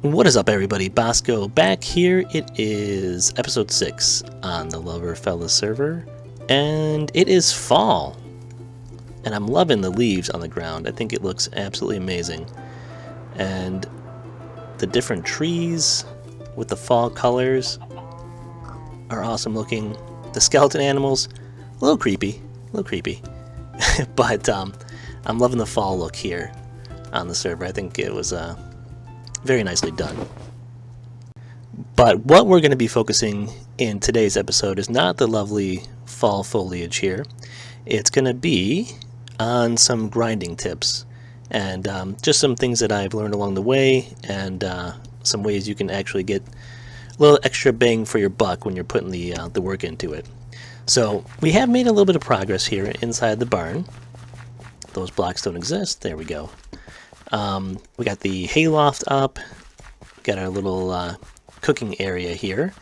What is up, everybody? Bosco back here. It is episode 6 on the LoverFella Server, and it is fall. And I'm loving the leaves on the ground. I think it looks absolutely amazing. And the different trees with the fall colors are awesome looking. The skeleton animals, a little creepy, but I'm loving the fall look here on the server. I think it was very nicely done. But what we're going to be focusing in today's episode is not the lovely fall foliage here. It's going to be on some grinding tips and just some things that I've learned along the way, and some ways you can actually get a little extra bang for your buck when you're putting the work into it. So we have made a little bit of progress here inside the barn. Those blocks don't exist. There we go. We got the hayloft up, got our little cooking area here,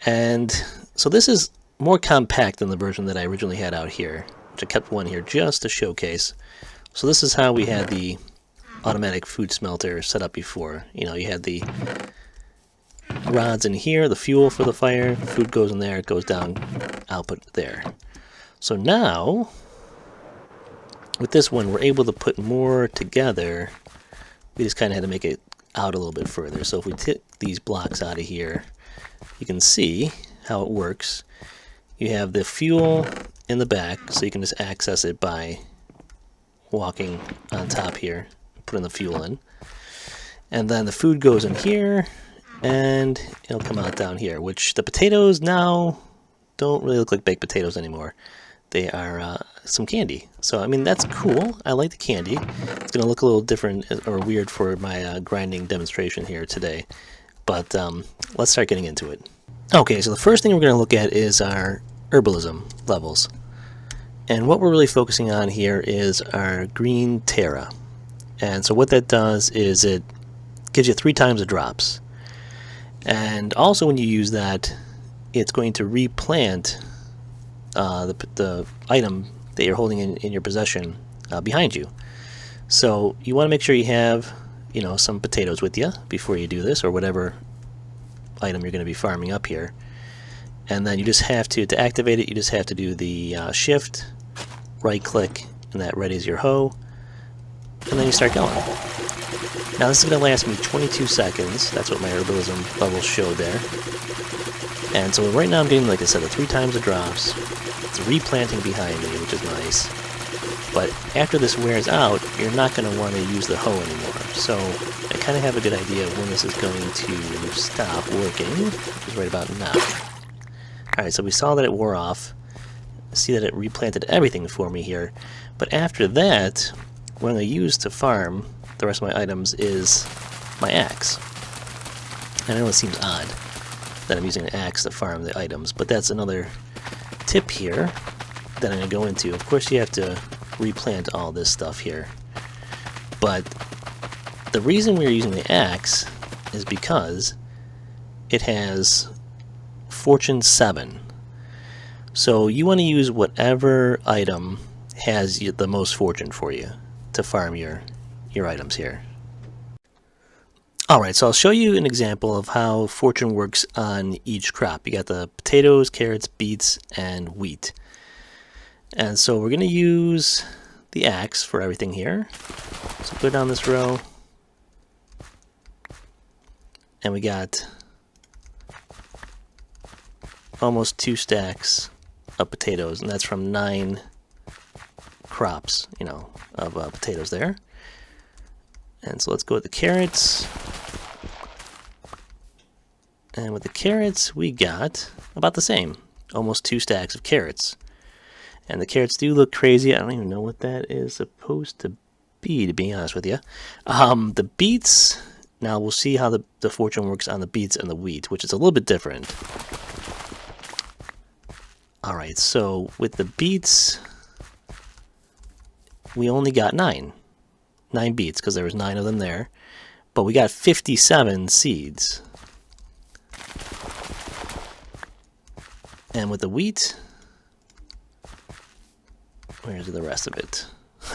and so this is more compact than the version that I originally had out here, which I kept one here just to showcase. So this is how we had the automatic food smelter set up before. You know, you had the rods in here, the fuel for the fire, food goes in there, it goes down, output there. So now with this one, we're able to put more together. We just kind of had to make it out a little bit further. So if we take these blocks out of here, you can see how it works. You have the fuel in the back, so you can just access it by walking on top here, putting the fuel in. And then the food goes in here, and it'll come out down here, which the potatoes now don't really look like baked potatoes anymore. They are some candy. So, I mean, that's cool. I like the candy. It's going to look a little different or weird for my grinding demonstration here today. But let's start getting into it. Okay, so the first thing we're going to look at is our Herbalism levels. And what we're really focusing on here is our green Terra. And so what that does is it gives you 3 times the drops. And also when you use that, it's going to replant the item that you're holding in your possession behind you. So you want to make sure you have, you know, some potatoes with you before you do this, or whatever item you're going to be farming up here. And then you just have to activate it, you just have to do the shift, right click, and that readies your hoe, and then you start going. Now this is going to last me 22 seconds. That's what my Herbalism levels showed there. And so right now I'm getting, like I said, the 3 times the drops. It's replanting behind me, which is nice. But after this wears out, you're not going to want to use the hoe anymore. So I kind of have a good idea of when this is going to stop working, which is right about now. Alright, so we saw that it wore off. See that it replanted everything for me here. But after that, what I'm going to use to farm the rest of my items is my axe. I know it seems odd that I'm using an axe to farm the items, but that's another tip here that I'm going to go into. Of course, you have to replant all this stuff here, but the reason we're using the axe is because it has Fortune 7. So you want to use whatever item has the most fortune for you to farm your items here. Alright, so I'll show you an example of how fortune works on each crop. You got the potatoes, carrots, beets, and wheat. And so we're going to use the axe for everything here. So go down this row, and we got almost 2 stacks of potatoes, and that's from 9 crops, you know, of potatoes there. And so let's go with the carrots. And with the carrots, we got about the same. Almost 2 stacks of carrots. And the carrots do look crazy. I don't even know what that is supposed to be honest with you. The beets, now we'll see how the fortune works on the beets and the wheat, which is a little bit different. Alright, so with the beets, we only got 9 beets, because there was 9 of them there, but we got 57 seeds. And with the wheat, where's the rest of it?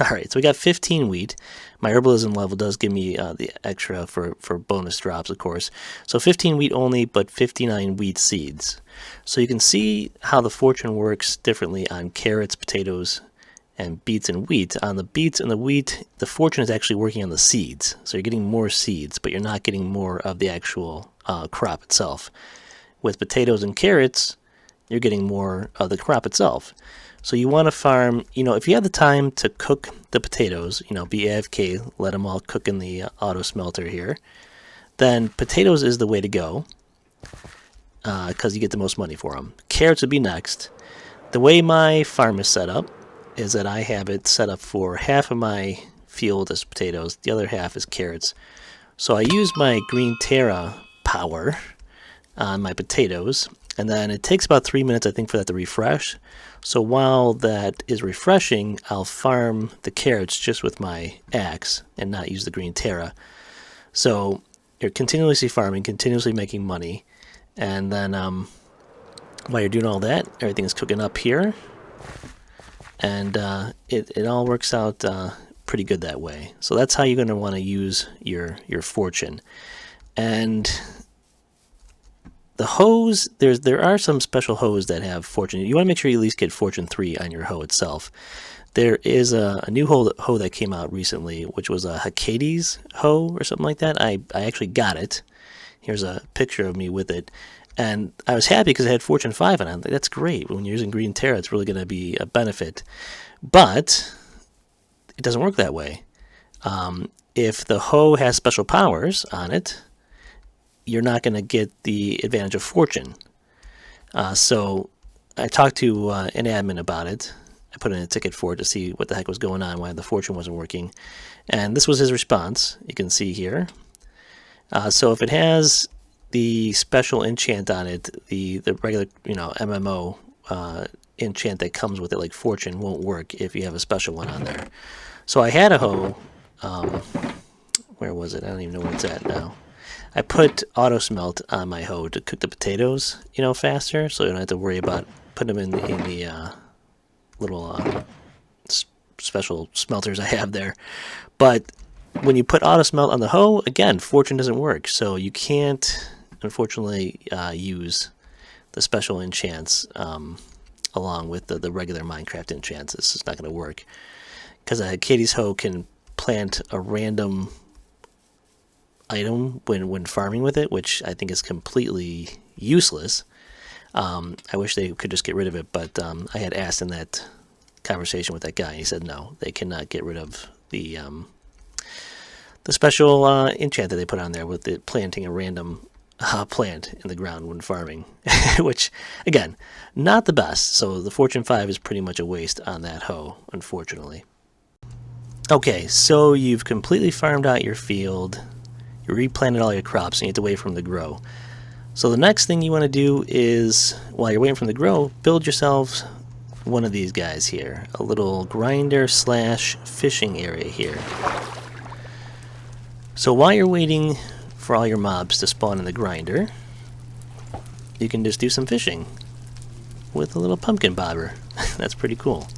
Alright, so we got 15 wheat, My herbalism level does give me the extra for bonus drops, of course. So 15 wheat only, but 59 wheat seeds. So you can see how the fortune works differently on carrots, potatoes, and beets and wheat. On the beets and the wheat, the fortune is actually working on the seeds. So you're getting more seeds, but you're not getting more of the actual crop itself. With potatoes and carrots, you're getting more of the crop itself. So you want to farm, if you have the time to cook the potatoes, be AFK, let them all cook in the auto smelter here, then potatoes is the way to go because you get the most money for them. Carrots would be next. The way my farm is set up is that I have it set up for half of my field as potatoes, the other half is carrots. So I use my Green Terra power on my potatoes, and then it takes about 3 minutes, I think, for that to refresh. So while that is refreshing, I'll farm the carrots just with my axe and not use the Green Terra. So you're continuously farming, continuously making money, and then while you're doing all that, everything is cooking up here, and it all works out pretty good that way. So that's how you're going to want to use your fortune. And the hoes, there are some special hoes that have fortune. You want to make sure you at least get fortune 3 on your hoe itself. There is a new hoe that came out recently, which was a Hades hoe or something like that. I actually got it. Here's a picture of me with it. And I was happy because it had fortune 5 on it. That's great. When you're using Green Terra, it's really going to be a benefit. But it doesn't work that way. If the hoe has special powers on it, you're not going to get the advantage of fortune. So I talked to an admin about it. I put in a ticket for it to see what the heck was going on, why the fortune wasn't working. And this was his response. You can see here. So if it has the special enchant on it, the regular MMO enchant that comes with it, like fortune, won't work if you have a special one on there. So I had a hoe. Where was it? I don't even know where it's at now. I put auto smelt on my hoe to cook the potatoes, faster, so you don't have to worry about putting them in the little special smelters I have there. But when you put auto smelt on the hoe, again, fortune doesn't work, so you can't, unfortunately, use the special enchants along with the regular Minecraft enchants. It's just not going to work because a Katie's hoe can plant a random item when farming with it, which I think is completely useless. I wish they could just get rid of it, but I had asked in that conversation with that guy, he said no, they cannot get rid of the special enchant that they put on there with it planting a random plant in the ground when farming, which again, not the best. So the fortune 5 is pretty much a waste on that hoe, unfortunately. Okay, so you've completely farmed out your field. You replanted all your crops and you have to wait for them to grow. So the next thing you want to do is, while you're waiting for them to grow, build yourselves one of these guys here. A little grinder / fishing area here. So while you're waiting for all your mobs to spawn in the grinder, you can just do some fishing with a little pumpkin bobber. That's pretty cool.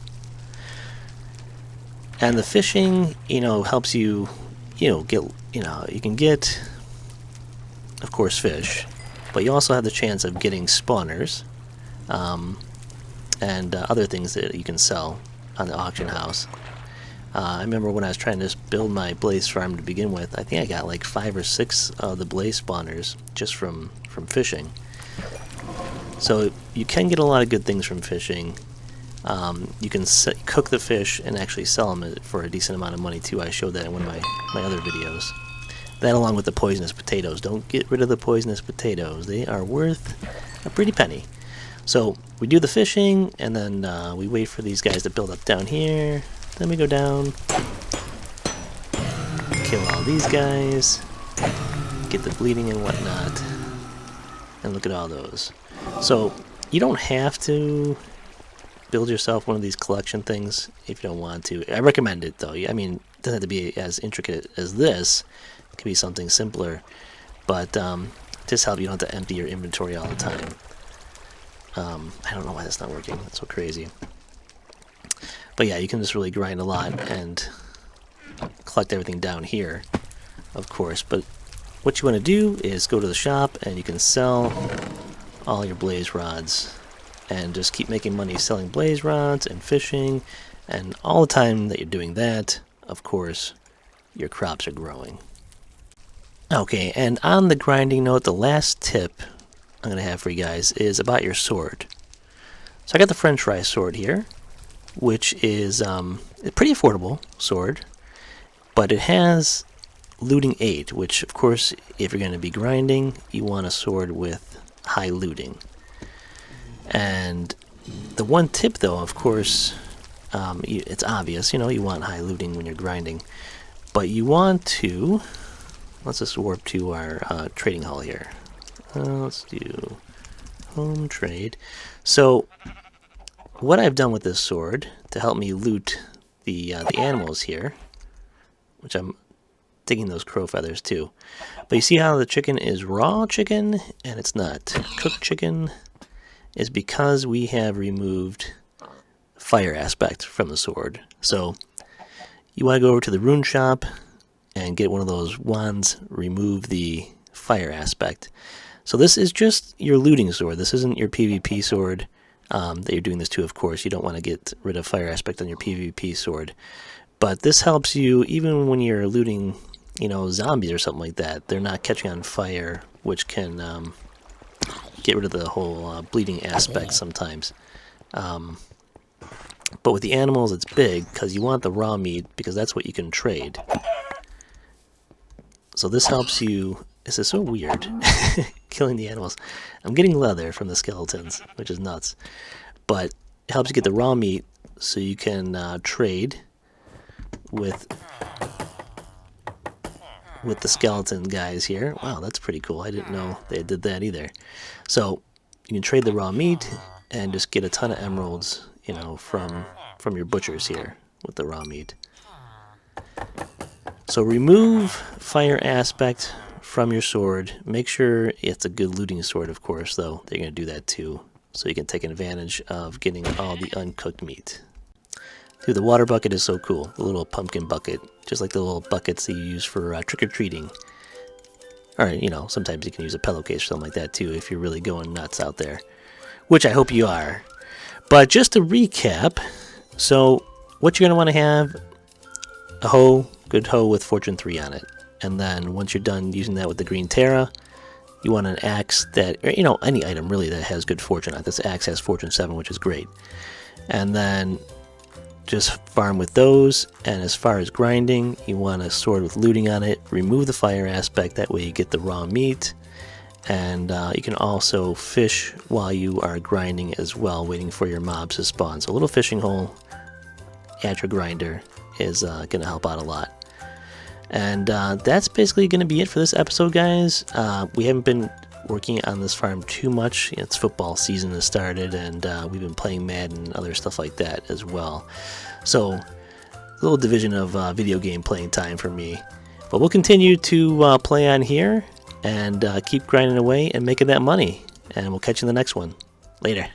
And the fishing, helps you, you can get, of course, fish, but you also have the chance of getting spawners and other things that you can sell on the auction house. I remember when I was trying to build my blaze farm to begin with, I think I got like 5 or 6 of the blaze spawners just from fishing. So you can get a lot of good things from fishing. You can cook the fish and actually sell them for a decent amount of money too. I showed that in one of my other videos. That along with the poisonous potatoes. Don't get rid of the poisonous potatoes. They are worth a pretty penny. So we do the fishing, and then we wait for these guys to build up down here. Then we go down, kill all these guys, get the bleeding and whatnot, and look at all those. So you don't have to build yourself one of these collection things if you don't want to. I recommend it though. I mean, it doesn't have to be as intricate as this. It could be something simpler, but just help you don't have to empty your inventory all the time. I don't know why that's not working. That's so crazy. But yeah, you can just really grind a lot and collect everything down here, of course. But what you want to do is go to the shop and you can sell all your blaze rods and just keep making money selling blaze rods and fishing, and all the time that you're doing that, of course, your crops are growing. Okay, and on the grinding note, the last tip I'm going to have for you guys is about your sword. So I got the French fry sword here, which is a pretty affordable sword, but it has looting 8, which of course, if you're going to be grinding, you want a sword with high looting. And the one tip though, of course, it's obvious, you know, you want high looting when you're grinding, but you want to, let's just warp to our trading hall here. Let's do home trade. So what I've done with this sword to help me loot the animals here, which I'm digging those crow feathers too, but you see how the chicken is raw chicken and it's not cooked chicken, is because we have removed fire aspect from the sword. So you want to go over to the rune shop and get one of those wands, remove the fire aspect. So this is just your looting sword. This isn't your PvP sword that you're doing this to, of course. You don't want to get rid of fire aspect on your PvP sword. But this helps you even when you're looting, you know, zombies or something like that. They're not catching on fire, which can get rid of the whole bleeding aspect sometimes. But with the animals, it's big because you want the raw meat because that's what you can trade. So this helps you. This is so weird, killing the animals. I'm getting leather from the skeletons, which is nuts. But it helps you get the raw meat so you can trade with the skeleton guys here. Wow, that's pretty cool. I didn't know they did that either. So you can trade the raw meat and just get a ton of emeralds, you know, from your butchers here with the raw meat. So remove fire aspect from your sword. Make sure it's a good looting sword, of course, though. They're going to do that too, so you can take advantage of getting all the uncooked meat. Dude, the water bucket is so cool. The little pumpkin bucket, just like the little buckets that you use for trick-or-treating. Or, you know, sometimes you can use a pillowcase or something like that too if you're really going nuts out there, which I hope you are. But just to recap, so what you're going to want to have, a hoe, good hoe with Fortune 3 on it. And then once you're done using that with the green Terra, you want an axe that, or, you know, any item really that has good fortune on it. This axe has Fortune 7, which is great. And then just farm with those. And as far as grinding, you want a sword with looting on it. Remove the fire aspect, that way you get the raw meat. And you can also fish while you are grinding as well, waiting for your mobs to spawn. So a little fishing hole at your grinder is going to help out a lot. And that's basically going to be it for this episode, guys. We haven't been working on this farm too much. It's football season has started, and we've been playing Madden and other stuff like that as well. So a little division of video game playing time for me. But we'll continue to play on here and keep grinding away and making that money. And we'll catch you in the next one. Later.